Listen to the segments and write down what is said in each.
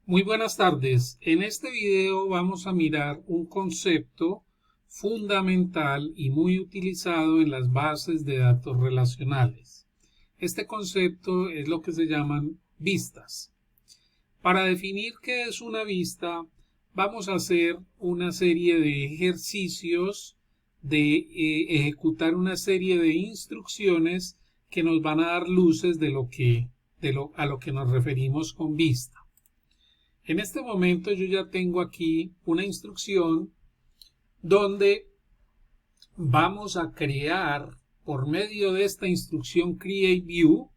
Muy buenas tardes. En este video vamos a mirar un concepto fundamental y muy utilizado en las bases de datos relacionales. Este concepto es lo que se llaman vistas. Para definir qué es una vista, vamos a hacer una serie de ejercicios de ejecutar una serie de instrucciones que nos van a dar luces a lo que nos referimos con vista. En este momento yo ya tengo aquí una instrucción donde vamos a crear por medio de esta instrucción createView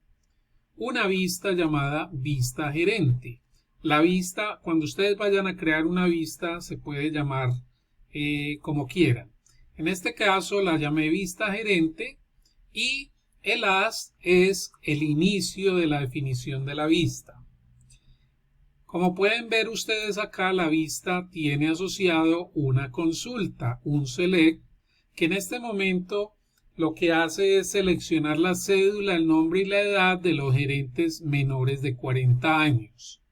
una vista llamada vista gerente. La vista, cuando ustedes vayan a crear una vista, se puede llamar como quieran. En este caso la llamé vista gerente y el as es el inicio de la definición de la vista. Como pueden ver ustedes acá, la vista tiene asociado una consulta, un select, que en este momento lo que hace es seleccionar la cédula, el nombre y la edad de los gerentes menores de 40 años.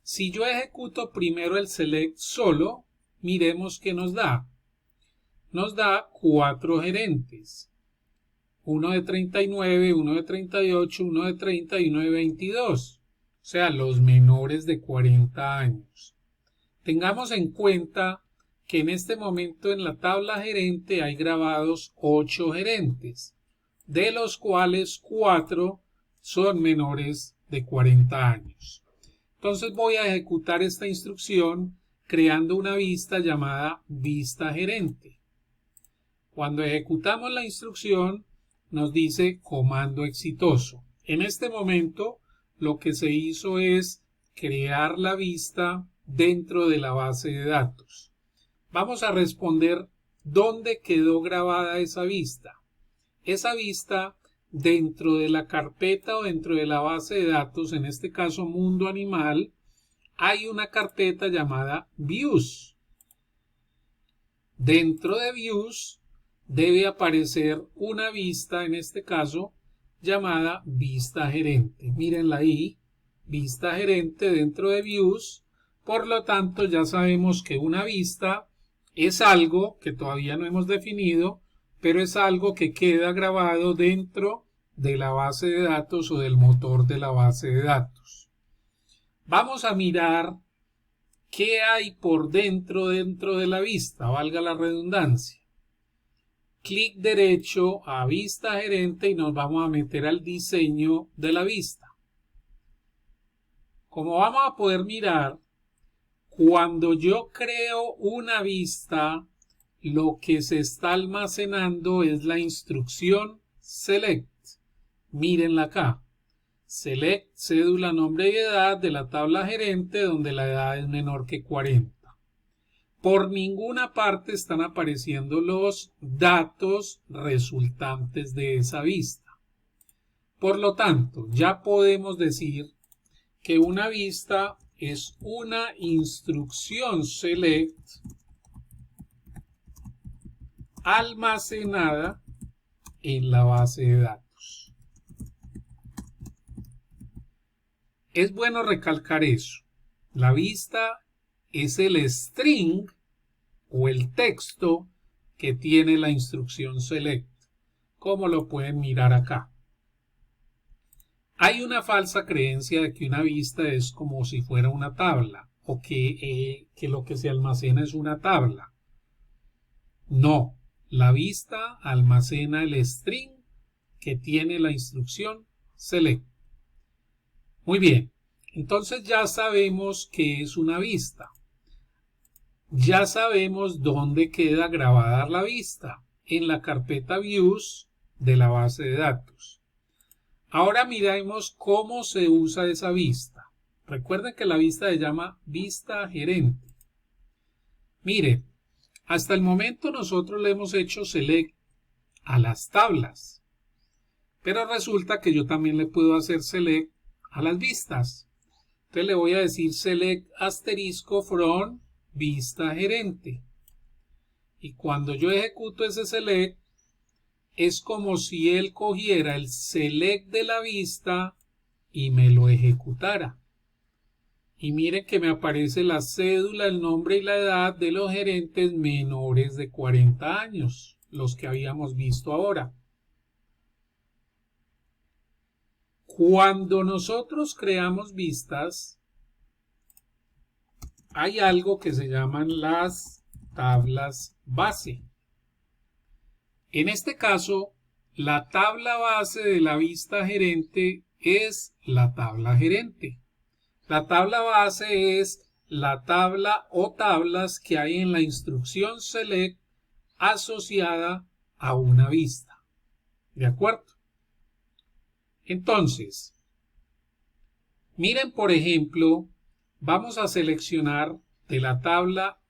Si yo ejecuto primero el select solo, miremos qué nos da. Nos da 4 gerentes. Uno de 39, uno de 38, uno de 30 y uno de 22. O sea, los menores de 40 años. Tengamos en cuenta que en este momento en la tabla gerente hay grabados 8 gerentes, de los cuales 4 son menores de 40 años. Entonces voy a ejecutar esta instrucción creando una vista llamada vista gerente. Cuando ejecutamos la instrucción nos dice comando exitoso. En este momento lo que se hizo es crear la vista dentro de la base de datos. Vamos a responder dónde quedó grabada esa vista. Esa vista dentro de la carpeta o dentro de la base de datos, en este caso Mundo Animal, hay una carpeta llamada Views. Dentro de Views debe aparecer una vista, en este caso, llamada vista gerente. Mírenla ahí, vista gerente dentro de Views. Por lo tanto, ya sabemos que una vista es algo que todavía no hemos definido, pero es algo que queda grabado dentro de la base de datos o del motor de la base de datos. Vamos a mirar qué hay por dentro de la vista, valga la redundancia. Clic derecho a vista gerente y nos vamos a meter al diseño de la vista. Como vamos a poder mirar, cuando yo creo una vista, lo que se está almacenando es la instrucción select. Mírenla acá. Select cédula, nombre y edad de la tabla gerente donde la edad es menor que 40. Por ninguna parte están apareciendo los datos resultantes de esa vista. Por lo tanto, ya podemos decir que una vista es una instrucción select almacenada en la base de datos. Es bueno recalcar eso. La vista es el string o el texto que tiene la instrucción select, como lo pueden mirar acá. Hay una falsa creencia de que una vista es como si fuera una tabla o que lo que se almacena es una tabla. No, la vista almacena el string que tiene la instrucción select. Muy bien, entonces ya sabemos qué es una vista. Ya sabemos dónde queda grabada la vista, en la carpeta Views de la base de datos. Ahora miremos cómo se usa esa vista. Recuerden que la vista se llama vista gerente. Mire, hasta el momento nosotros le hemos hecho select a las tablas, pero resulta que yo también le puedo hacer select a las vistas. Entonces le voy a decir select asterisco from vista gerente. Y cuando yo ejecuto ese select, es como si él cogiera el select de la vista y me lo ejecutara. Y miren que me aparece la cédula, el nombre y la edad de los gerentes menores de 40 años, los que habíamos visto ahora. Cuando nosotros creamos vistas, hay algo que se llaman las tablas base. En este caso, la tabla base de la vista gerente es la tabla gerente. La tabla base es la tabla o tablas que hay en la instrucción select asociada a una vista. ¿De acuerdo? Entonces, miren, por ejemplo, vamos a seleccionar de la tabla,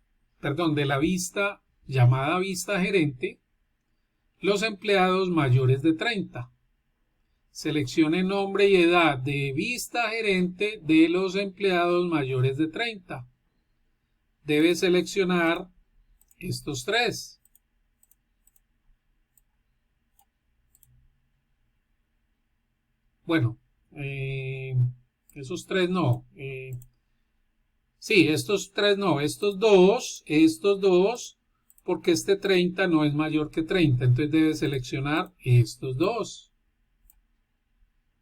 de la vista llamada vista gerente, los empleados mayores de 30. Seleccione nombre y edad de vista gerente de los empleados mayores de 30. Debe seleccionar estos tres. Bueno, esos tres no. Sí, estos tres no. Estos dos, porque este 30 no es mayor que 30. Entonces debe seleccionar estos dos.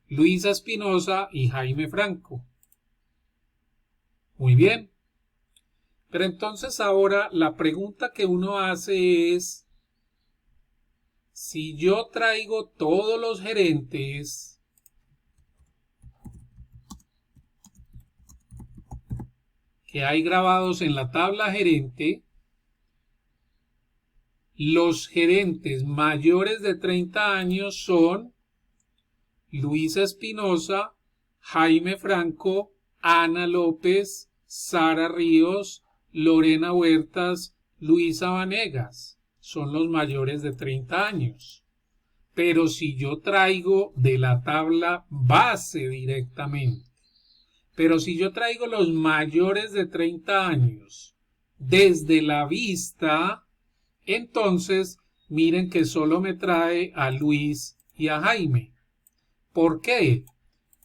Luisa Espinosa y Jaime Franco. Muy bien. Pero entonces ahora la pregunta que uno hace es, si yo traigo todos los gerentes que hay grabados en la tabla gerente, los gerentes mayores de 30 años son Luisa Espinosa, Jaime Franco, Ana López, Sara Ríos, Lorena Huertas, Luisa Vanegas. Son los mayores de 30 años. Pero si yo traigo de la tabla base directamente, pero si yo traigo los mayores de 30 años desde la vista, entonces miren que solo me trae a Luis y a Jaime. ¿Por qué?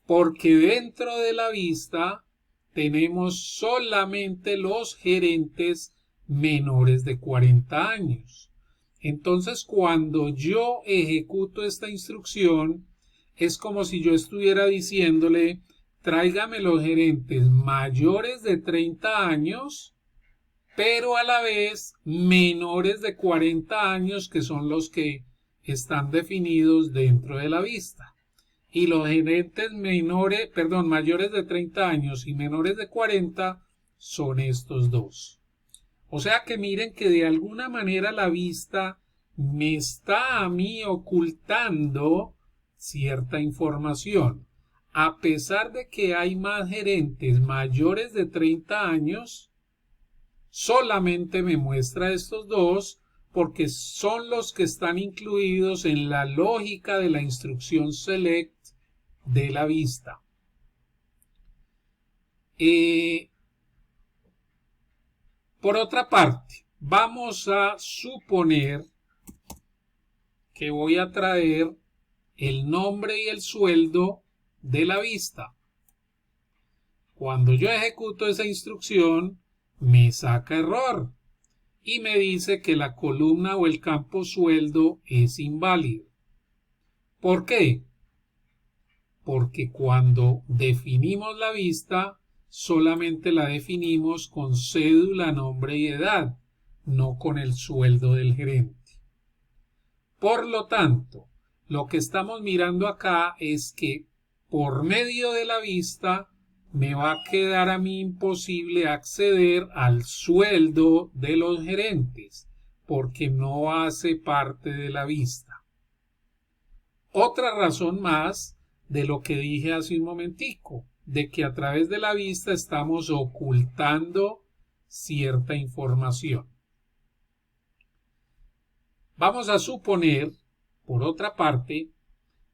Porque dentro de la vista tenemos solamente los gerentes menores de 40 años. Entonces, cuando yo ejecuto esta instrucción, es como si yo estuviera diciéndole, tráigame los gerentes mayores de 30 años, pero a la vez menores de 40 años, que son los que están definidos dentro de la vista. Y los gerentes mayores de 30 años y menores de 40 son estos dos. O sea que miren que de alguna manera la vista me está a mí ocultando cierta información. A pesar de que hay más gerentes mayores de 30 años, solamente me muestra estos dos porque son los que están incluidos en la lógica de la instrucción select de la vista. Por otra parte, vamos a suponer que voy a traer el nombre y el sueldo de la vista. Cuando yo ejecuto esa instrucción, me saca error y me dice que la columna o el campo sueldo es inválido. ¿Por qué? Porque cuando definimos la vista, solamente la definimos con cédula, nombre y edad, no con el sueldo del gerente. Por lo tanto, lo que estamos mirando acá es que por medio de la vista me va a quedar a mí imposible acceder al sueldo de los gerentes, porque no hace parte de la vista. Otra razón más de lo que dije hace un momentico, de que a través de la vista estamos ocultando cierta información. Vamos a suponer, por otra parte,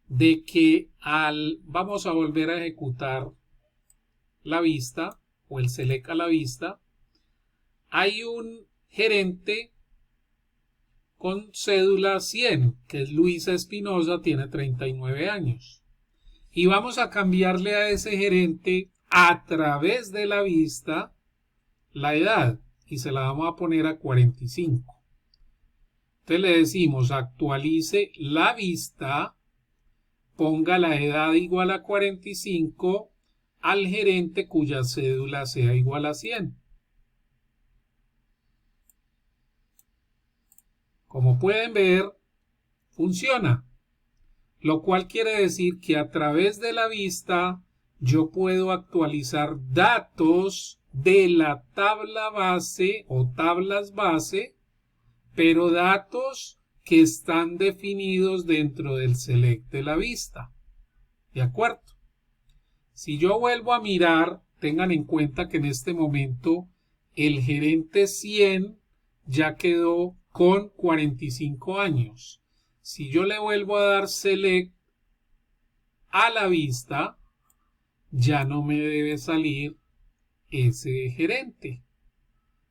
de que vamos a volver a ejecutar la vista o el select a la vista, hay un gerente con cédula 100, que es Luisa Espinosa, tiene 39 años. Y vamos a cambiarle a ese gerente a través de la vista la edad y se la vamos a poner a 45. Entonces le decimos actualice la vista, ponga la edad igual a 45 al gerente cuya cédula sea igual a 100. Como pueden ver, funciona, lo cual quiere decir que a través de la vista yo puedo actualizar datos de la tabla base o tablas base, pero datos que están definidos dentro del select de la vista. ¿De acuerdo? Si yo vuelvo a mirar, tengan en cuenta que en este momento el gerente 100 ya quedó con 45 años. Si yo le vuelvo a dar select a la vista, ya no me debe salir ese gerente.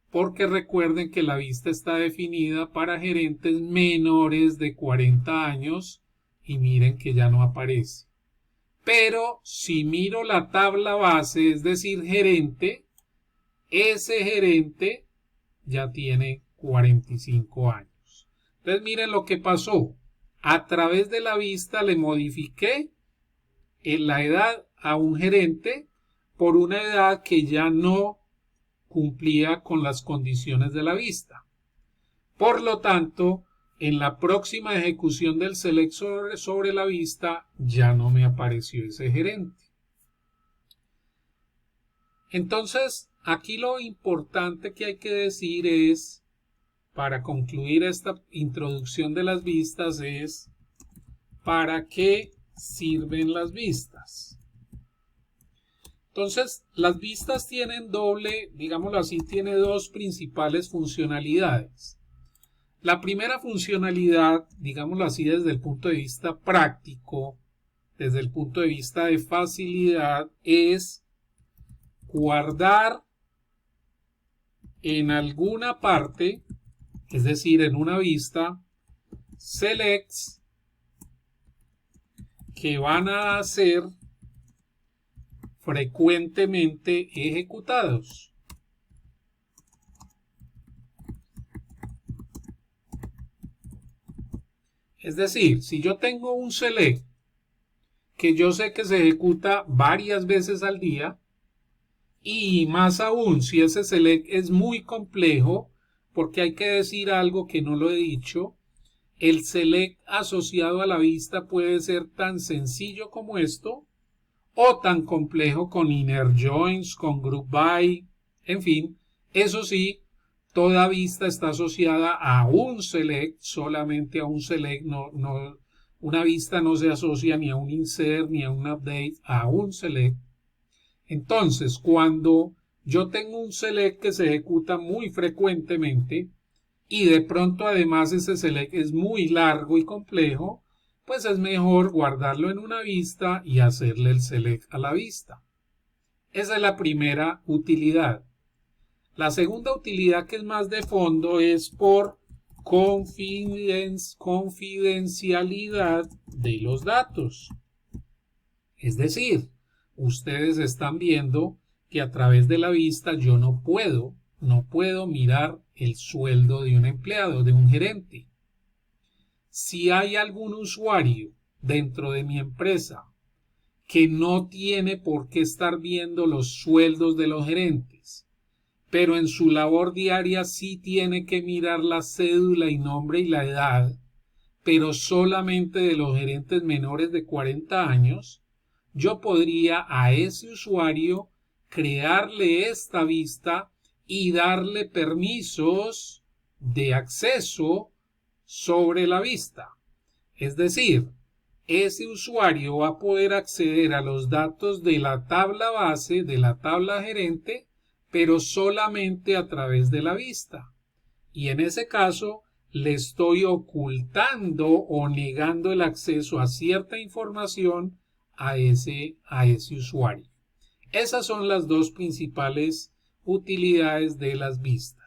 Porque recuerden que la vista está definida para gerentes menores de 40 años y miren que ya no aparece. Pero si miro la tabla base, es decir, gerente, ese gerente ya tiene 45 años. Entonces miren lo que pasó. A través de la vista le modifiqué la edad a un gerente por una edad que ya no cumplía con las condiciones de la vista. Por lo tanto, en la próxima ejecución del select sobre la vista ya no me apareció ese gerente. Entonces, aquí lo importante que hay que decir es, para concluir esta introducción de las vistas, es ¿para qué sirven las vistas? Entonces, las vistas tienen digámoslo así, tiene dos principales funcionalidades. La primera funcionalidad, digámoslo así, desde el punto de vista práctico, desde el punto de vista de facilidad, es guardar en alguna parte, es decir, en una vista, selects que van a ser frecuentemente ejecutados. Es decir, si yo tengo un select que yo sé que se ejecuta varias veces al día, y más aún si ese select es muy complejo, porque hay que decir algo que no lo he dicho, el select asociado a la vista puede ser tan sencillo como esto, o tan complejo con inner joins, con group by, en fin, eso sí, toda vista está asociada a un select, solamente a un select, una vista no se asocia ni a un insert ni a un update, a un select. Entonces, cuando yo tengo un select que se ejecuta muy frecuentemente y de pronto además ese select es muy largo y complejo, pues es mejor guardarlo en una vista y hacerle el select a la vista. Esa es la primera utilidad. La segunda utilidad, que es más de fondo, es por confidencialidad de los datos. Es decir, ustedes están viendo que a través de la vista yo no puedo mirar el sueldo de un empleado, de un gerente. Si hay algún usuario dentro de mi empresa que no tiene por qué estar viendo los sueldos de los gerentes, pero en su labor diaria sí tiene que mirar la cédula y nombre y la edad, pero solamente de los gerentes menores de 40 años, yo podría a ese usuario crearle esta vista y darle permisos de acceso sobre la vista. Es decir, ese usuario va a poder acceder a los datos de la tabla base, de la tabla gerente, pero solamente a través de la vista. Y en ese caso le estoy ocultando o negando el acceso a cierta información a ese usuario. Esas son las dos principales utilidades de las vistas.